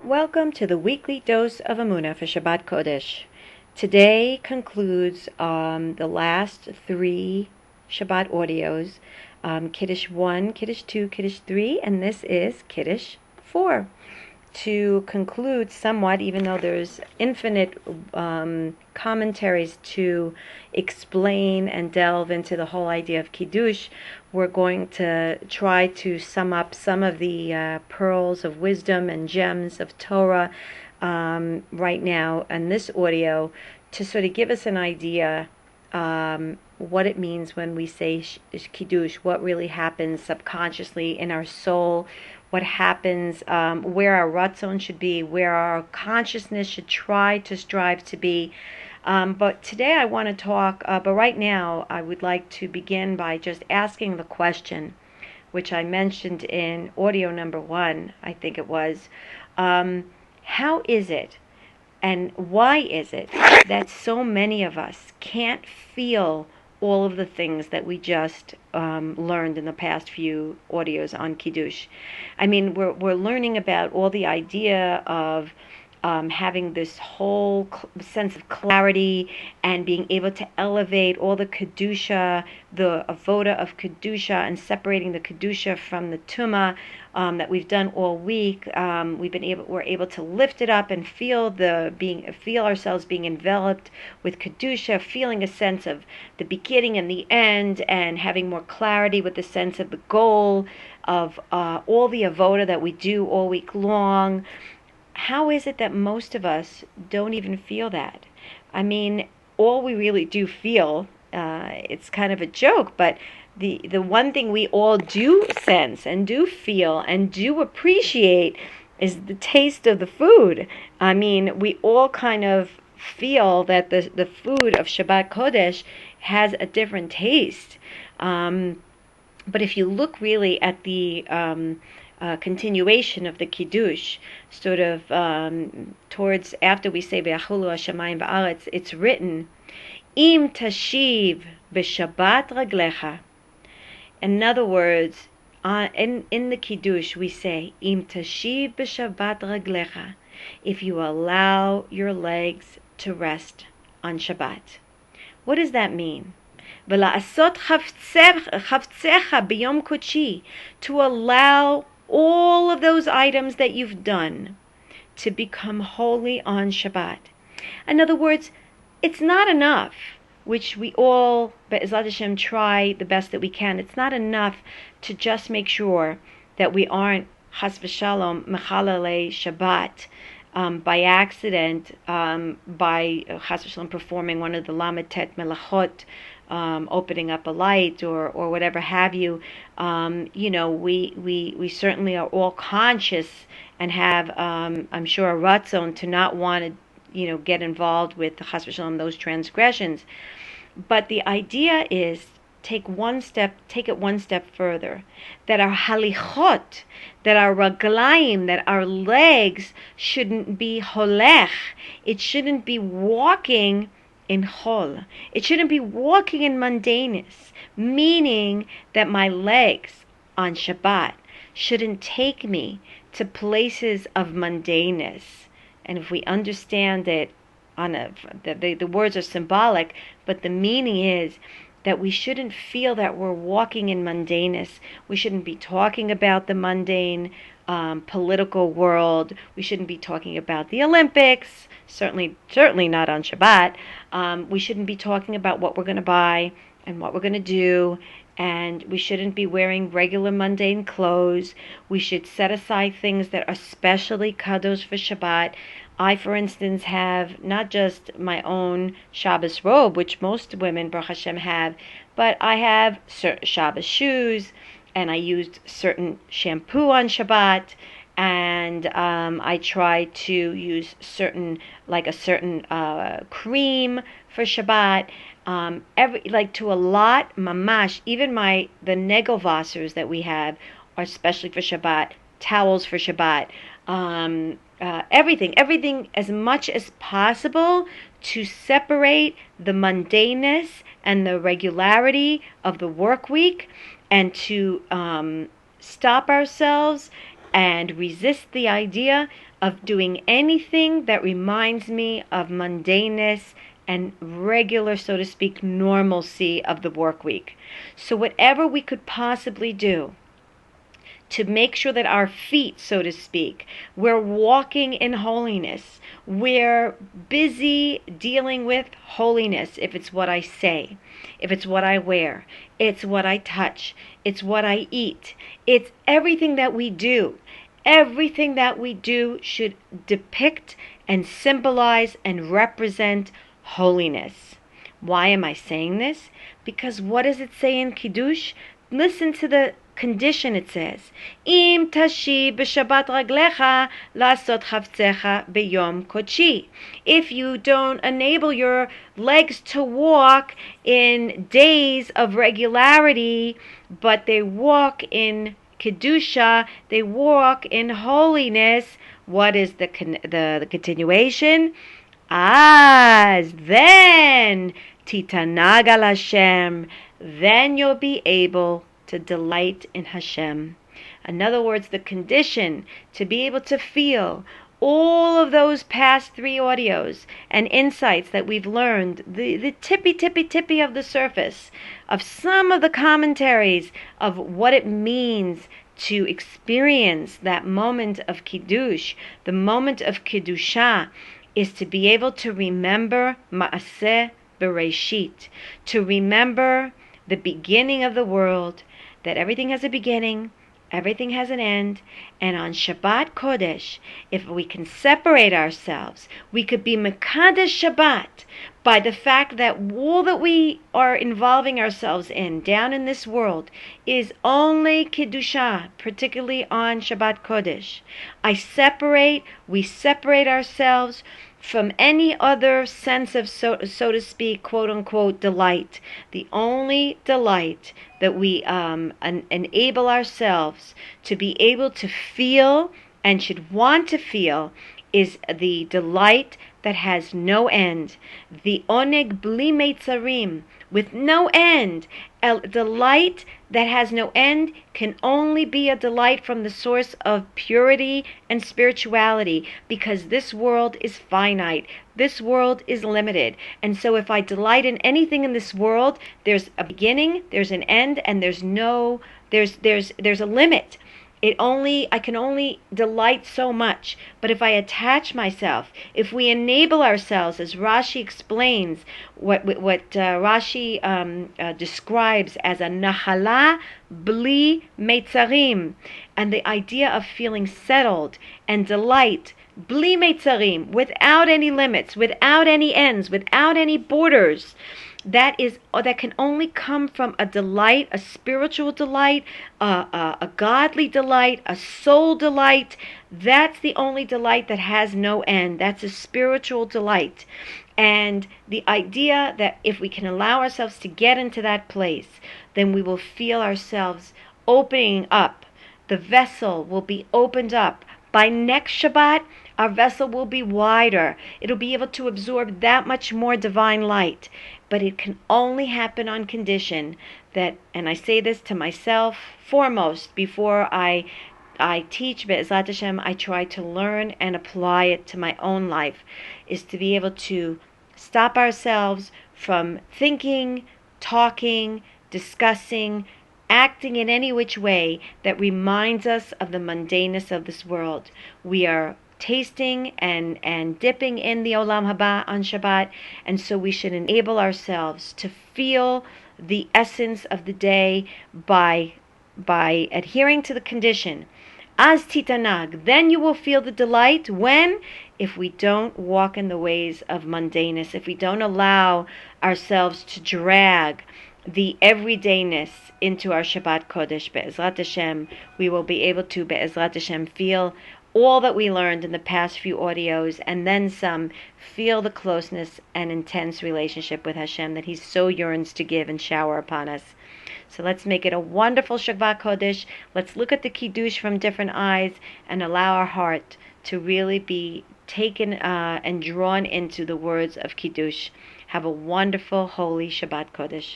Welcome to the weekly dose of Emuna for Shabbat Kodesh. Today concludes the last three Shabbat audios, Kiddush 1, Kiddush 2, Kiddush 3, and this is Kiddush 4. To conclude somewhat, even though there's infinite commentaries to explain and delve into the whole idea of Kiddush, we're going to try to sum up some of the pearls of wisdom and gems of Torah right now in this audio to sort of give us an idea what it means when we say Kiddush, what really happens subconsciously in our soul, what happens, where our ratzon should be, where our consciousness should try to strive to be. But today I want to talk, but right now I would like to begin by just asking the question, which I mentioned in audio number 1, I think it was, how is it and why is it that so many of us can't feel all of the things that we just learned in the past few audios on Kiddush? I mean, we're learning about all the idea of having this whole sense of clarity and being able to elevate all the Kedusha, the avoda of Kedusha, and separating the Kedusha from the Tumah that we've done all week. We're able to lift it up and feel ourselves being enveloped with Kedusha, feeling a sense of the beginning and the end, and having more clarity with the sense of the goal of all the avoda that we do all week long. How is it that most of us don't even feel that? I mean, all we really do feel, it's kind of a joke, but the one thing we all do sense and do feel and do appreciate is the taste of the food. I mean, we all kind of feel that the food of Shabbat Kodesh has a different taste. But if you look really at the continuation of the Kiddush, sort of towards after we say Ve'achulu hashamayim ba'aretz, it's written, Im tashiv b'shabbat raglecha. In other words, in the Kiddush we say, Im tashiv b'shabbat raglecha, if you allow your legs to rest on Shabbat. What does that mean? V'la'asot chavtzecha b'yom kodeshi, to allow all of those items that you've done to become holy on Shabbat. In other words, it's not enough, which we all, Be'ezrat Hashem, try the best that we can. It's not enough to just make sure that we aren't chas v'shalom mechalelei Shabbat by accident, by chas v'shalom performing one of the lamed tet melachot, opening up a light or whatever have you. We certainly are all conscious and have, I'm sure, a ratzon to not want to, get involved with chas v'shalom those transgressions. But the idea is take it one step further. That our halichot, that our raglayim, that our legs shouldn't be holech. It shouldn't be walking in chol. It shouldn't be walking in mundaneness, meaning that my legs on Shabbat shouldn't take me to places of mundaneness. And if we understand it, the words are symbolic, but the meaning is that we shouldn't feel that we're walking in mundaneness. We shouldn't be talking about the mundane political world. We shouldn't be talking about the Olympics, certainly not on Shabbat. We shouldn't be talking about what we're going to buy and what we're going to do, and we shouldn't be wearing regular mundane clothes. We should set aside things that are specially kadosh for Shabbat. I, for instance, have not just my own Shabbos robe, which most women, Baruch Hashem, have, but I have certain Shabbos shoes, and I used certain shampoo on Shabbat, and I try to use a certain cream for Shabbat. To a lot, mamash, even the negelvassers that we have are especially for Shabbat, towels for Shabbat, everything as much as possible to separate the mundaneness and the regularity of the work week, and to stop ourselves and resist the idea of doing anything that reminds me of mundaneness and regular, so to speak, normalcy of the work week. So whatever we could possibly do to make sure that our feet, so to speak, we're walking in holiness. We're busy dealing with holiness. If it's what I say, if it's what I wear, it's what I touch, it's what I eat, it's everything that we do. Everything that we do should depict and symbolize and represent holiness. Why am I saying this? Because what does it say in Kiddush? Listen to the condition. It says, Im tashi b'shabbat raglecha lasot chavtzecha b'yom kodshi. If you don't enable your legs to walk in days of regularity, but they walk in Kedusha, they walk in holiness, what is the continuation? As then titanag al Hashem, then you'll be able to delight in Hashem. In other words, the condition to be able to feel all of those past 3 audios and insights that we've learned, the tippy of the surface of some of the commentaries of what it means to experience that moment of Kiddush, the moment of Kiddusha, is to be able to remember Ma'aseh Bereshit, to remember the beginning of the world, that everything has a beginning, everything has an end, and on Shabbat Kodesh, if we can separate ourselves, we could be Mekadesh Shabbat by the fact that all that we are involving ourselves in down in this world is only Kiddusha, particularly on Shabbat Kodesh. We separate ourselves from any other sense of, so to speak, quote-unquote, delight. The only delight that we enable ourselves to be able to feel and should want to feel is the delight that has no end. The oneg bli meitzarim, with no end. A delight that has no end can only be a delight from the source of purity and spirituality, because this world is finite. This world is limited. And so if I delight in anything in this world, there's a beginning, there's an end, and there's a limit. I can only delight so much. But if I attach myself, if we enable ourselves, as Rashi explains, what Rashi describes as a nahala bli meitzarim, and the idea of feeling settled and delight, bli meitzarim, without any limits, without any ends, without any borders, that can only come from a delight, a spiritual delight, a godly delight, a soul delight. That's the only delight that has no end. That's a spiritual delight. And the idea that if we can allow ourselves to get into that place, then we will feel ourselves opening up. The vessel will be opened up. By next Shabbat, our vessel will be wider. It'll be able to absorb that much more divine light. But it can only happen on condition that, and I say this to myself foremost, before I teach Be'ezrat Hashem, I try to learn and apply it to my own life, is to be able to stop ourselves from thinking, talking, discussing, acting in any which way that reminds us of the mundaneness of this world. We are tasting and dipping in the Olam Haba on Shabbat, and so we should enable ourselves to feel the essence of the day by adhering to the condition. As titanag, then you will feel the delight. When? If we don't walk in the ways of mundaneness, if we don't allow ourselves to drag the everydayness into our Shabbat Kodesh, Be'ezrat Hashem, we will be able to, Be'ezrat Hashem, feel all that we learned in the past few audios, and then some, feel the closeness and intense relationship with Hashem that He so yearns to give and shower upon us. So let's make it a wonderful Shabbat Kodesh. Let's look at the Kiddush from different eyes and allow our heart to really be taken and drawn into the words of Kiddush. Have a wonderful, holy Shabbat Kodesh.